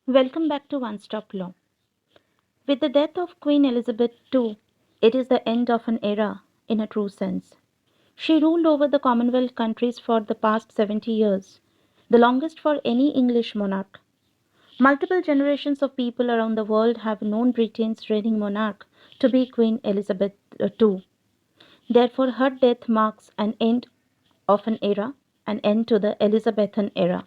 Welcome back to One Stop Law. With the death of Queen Elizabeth II, it is the end of an era in a true sense. She ruled over the Commonwealth countries for the past 70 years, the longest for any English monarch. Multiple generations of people around the world have known Britain's reigning monarch to be Queen Elizabeth II. Therefore, her death marks an end of an era, an end to the Elizabethan era.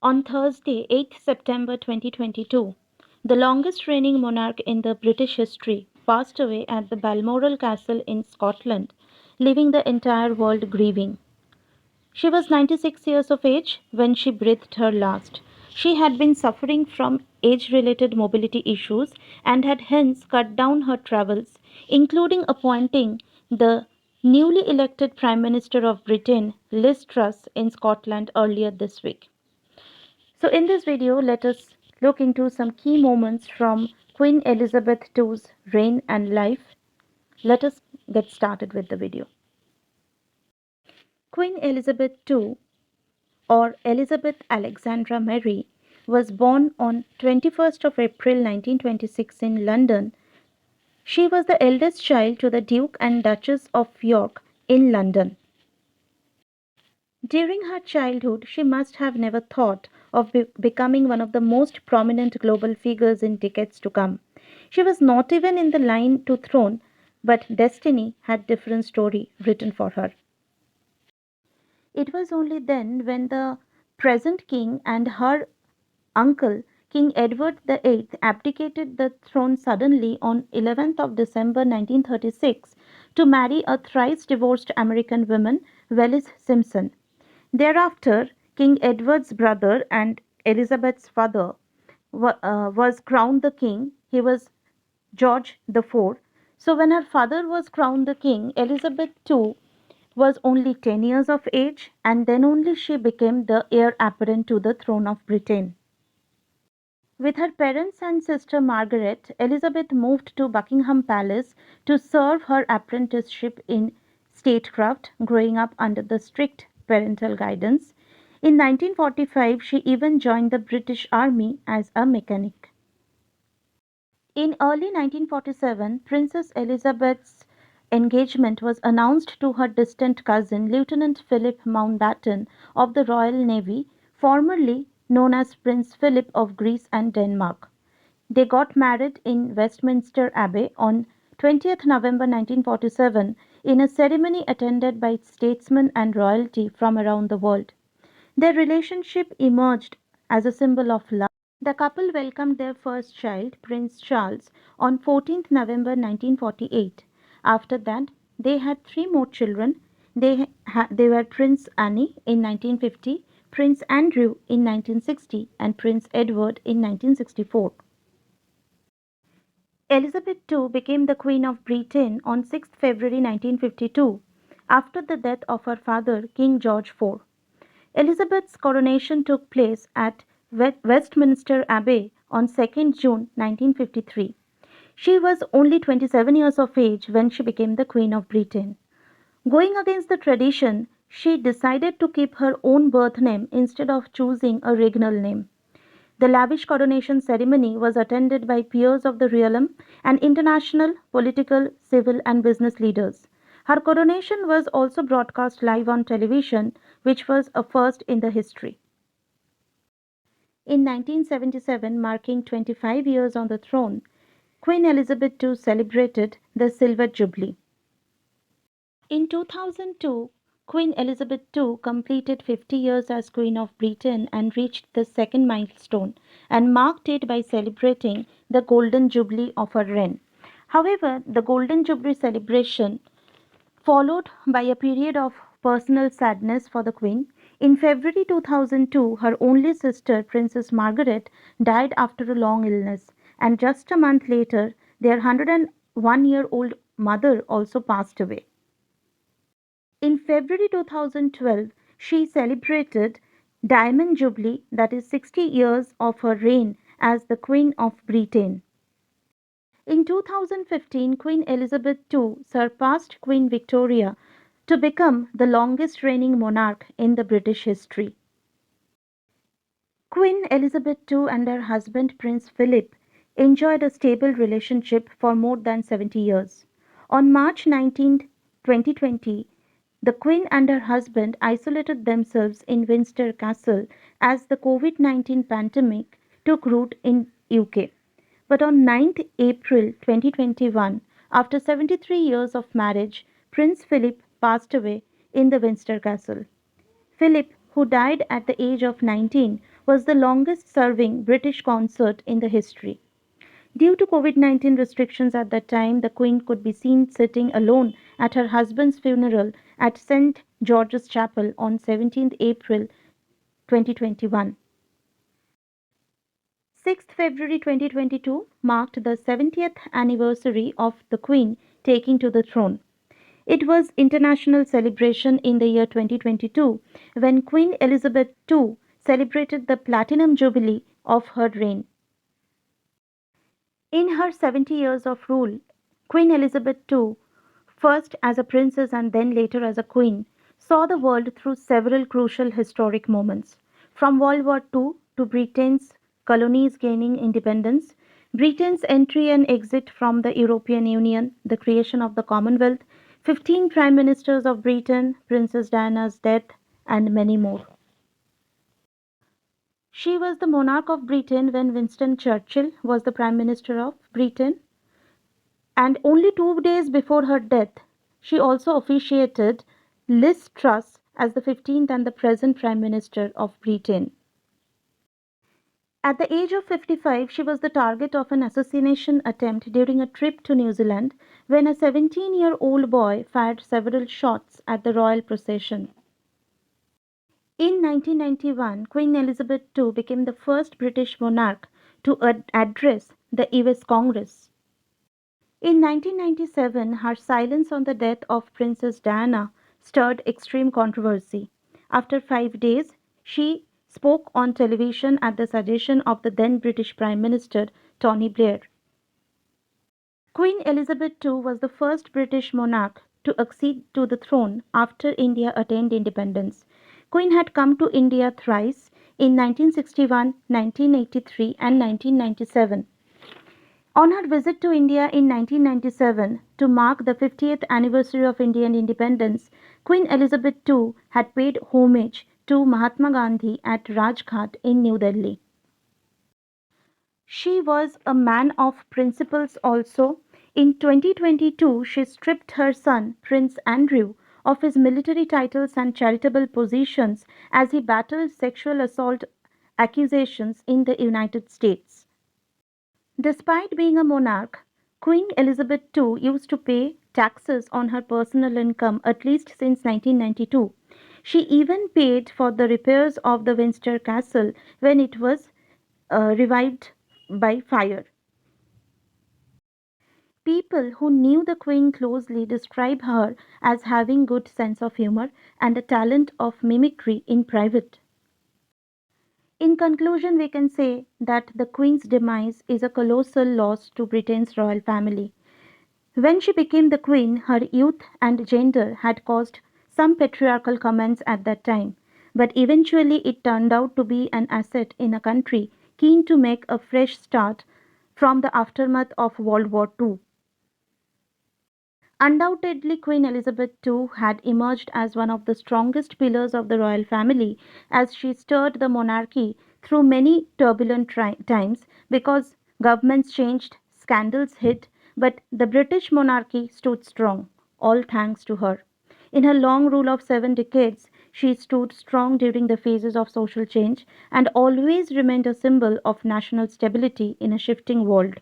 On Thursday, 8th September 2022, the longest reigning monarch in the British history passed away at the Balmoral Castle in Scotland, leaving the entire world grieving. She was 96 years of age when she breathed her last. She had been suffering from age related mobility issues and had hence cut down her travels, including appointing the newly elected Prime Minister of Britain, Liz Truss, in Scotland earlier this week. So, in this video, let us look into some key moments from Queen Elizabeth II's reign and life. Let us get started with the video. Queen Elizabeth II, or Elizabeth Alexandra Mary, was born on 21st of April 1926 in London. She was the eldest child to the Duke and Duchess of York in London. During her childhood, she must have never thought of becoming one of the most prominent global figures in decades to come. She was not even in the line to throne, but destiny had different story written for her. It was only then when the present king and her uncle, King Edward VIII, abdicated the throne suddenly on 11th of December 1936 to marry a thrice divorced American woman, Wallis Simpson. Thereafter, King Edward's brother and Elizabeth's father was crowned the king. He was George IV. So, when her father was crowned the king, Elizabeth too was only 10 years of age, and then only she became the heir apparent to the throne of Britain. With her parents and sister Margaret, Elizabeth moved to Buckingham Palace to serve her apprenticeship in statecraft, growing up under the strict parental guidance. In 1945, she even joined the British Army as a mechanic. In early 1947, Princess Elizabeth's engagement was announced to her distant cousin, Lieutenant Philip Mountbatten of the Royal Navy, formerly known as Prince Philip of Greece and Denmark. They got married in Westminster Abbey on 20th November 1947 in a ceremony attended by statesmen and royalty from around the world. Their relationship emerged as a symbol of love. The couple welcomed their first child, Prince Charles, on 14th November 1948. After that, they had three more children. They were Prince Anne in 1950, Prince Andrew in 1960, and Prince Edward in 1964. Elizabeth II became the Queen of Britain on 6th February 1952 after the death of her father, King George IV. Elizabeth's coronation took place at Westminster Abbey on 2nd June 1953. She was only 27 years of age when she became the Queen of Britain. Going against the tradition, she decided to keep her own birth name instead of choosing a regnal name. The lavish coronation ceremony was attended by peers of the realm and international, political, civil, and business leaders. Her coronation was also broadcast live on television, which was a first in the history. In 1977, marking 25 years on the throne, Queen Elizabeth II celebrated the Silver Jubilee. In 2002, Queen Elizabeth II completed 50 years as Queen of Britain and reached the second milestone and marked it by celebrating the Golden Jubilee of her reign. However, the Golden Jubilee celebration followed by a period of personal sadness for the Queen. In February 2002, her only sister, Princess Margaret, died after a long illness, and just a month later, their 101-year-old mother also passed away. In February 2012, she celebrated Diamond Jubilee, that is 60 years of her reign as the Queen of Britain. In 2015, Queen Elizabeth II surpassed Queen Victoria to become the longest reigning monarch in the British history. Queen Elizabeth II and her husband Prince Philip enjoyed a stable relationship for more than 70 years. On March 19, 2020, the Queen and her husband isolated themselves in Windsor Castle as the COVID-19 pandemic took root in UK. But on 9th April 2021, after 73 years of marriage, Prince Philip passed away in the Windsor Castle. Philip, who died at the age of 19, was the longest serving British consort in the history. Due to COVID-19 restrictions at that time, the Queen could be seen sitting alone at her husband's funeral at St. George's Chapel on 17th April 2021. 6th February 2022 marked the 70th anniversary of the Queen taking to the throne. It was international celebration in the year 2022 when Queen Elizabeth II celebrated the platinum jubilee of her reign. In her 70 years of rule, Queen Elizabeth II, first as a princess and then later as a queen, saw the world through several crucial historic moments. From World War II to Britain's colonies gaining independence, Britain's entry and exit from the European Union, the creation of the Commonwealth, 15 Prime Ministers of Britain, Princess Diana's death, and many more. She was the monarch of Britain when Winston Churchill was the Prime Minister of Britain, and only 2 days before her death, she also officiated Liz Truss as the 15th and the present Prime Minister of Britain. At the age of 55, she was the target of an assassination attempt during a trip to New Zealand when a 17-year-old boy fired several shots at the royal procession. In 1991, Queen Elizabeth II became the first British monarch to address the US Congress. In 1997, her silence on the death of Princess Diana stirred extreme controversy. After 5 days, she spoke on television at the suggestion of the then British Prime Minister Tony Blair. Queen Elizabeth II was the first British monarch to accede to the throne after India attained independence. Queen had come to India thrice in 1961, 1983 and 1997. On her visit to India in 1997 to mark the 50th anniversary of Indian independence, Queen Elizabeth II had paid homage to Mahatma Gandhi at Rajghat in New Delhi. She was a man of principles also. In 2022, she stripped her son, Prince Andrew, of his military titles and charitable positions as he battled sexual assault accusations in the United States. Despite being a monarch, Queen Elizabeth II used to pay taxes on her personal income at least since 1992. She even paid for the repairs of the Windsor Castle when it was revived by fire. People who knew the Queen closely describe her as having good sense of humor and a talent of mimicry in private. In conclusion, we can say that the Queen's demise is a colossal loss to Britain's royal family. When she became the Queen, her youth and gender had caused some patriarchal comments at that time, but eventually it turned out to be an asset in a country keen to make a fresh start from the aftermath of World War II. Undoubtedly, Queen Elizabeth II had emerged as one of the strongest pillars of the royal family as she steered the monarchy through many turbulent times because governments changed, scandals hit, but the British monarchy stood strong, all thanks to her. In her long rule of 7 decades, she stood strong during the phases of social change and always remained a symbol of national stability in a shifting world.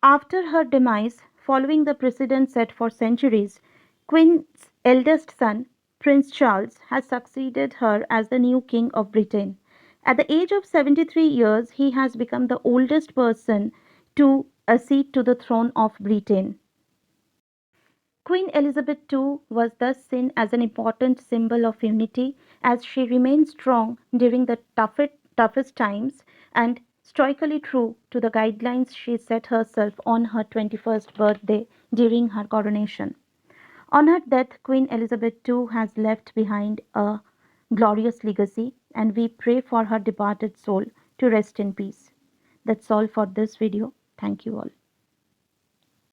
After her demise, following the precedent set for centuries, Queen's eldest son, Prince Charles, has succeeded her as the new King of Britain. At the age of 73 years, he has become the oldest person to accede to the throne of Britain. Queen Elizabeth II was thus seen as an important symbol of unity as she remained strong during the toughest times and stoically true to the guidelines she set herself on her 21st birthday during her coronation. On her death, Queen Elizabeth II has left behind a glorious legacy, and we pray for her departed soul to rest in peace. That's all for this video. Thank you all.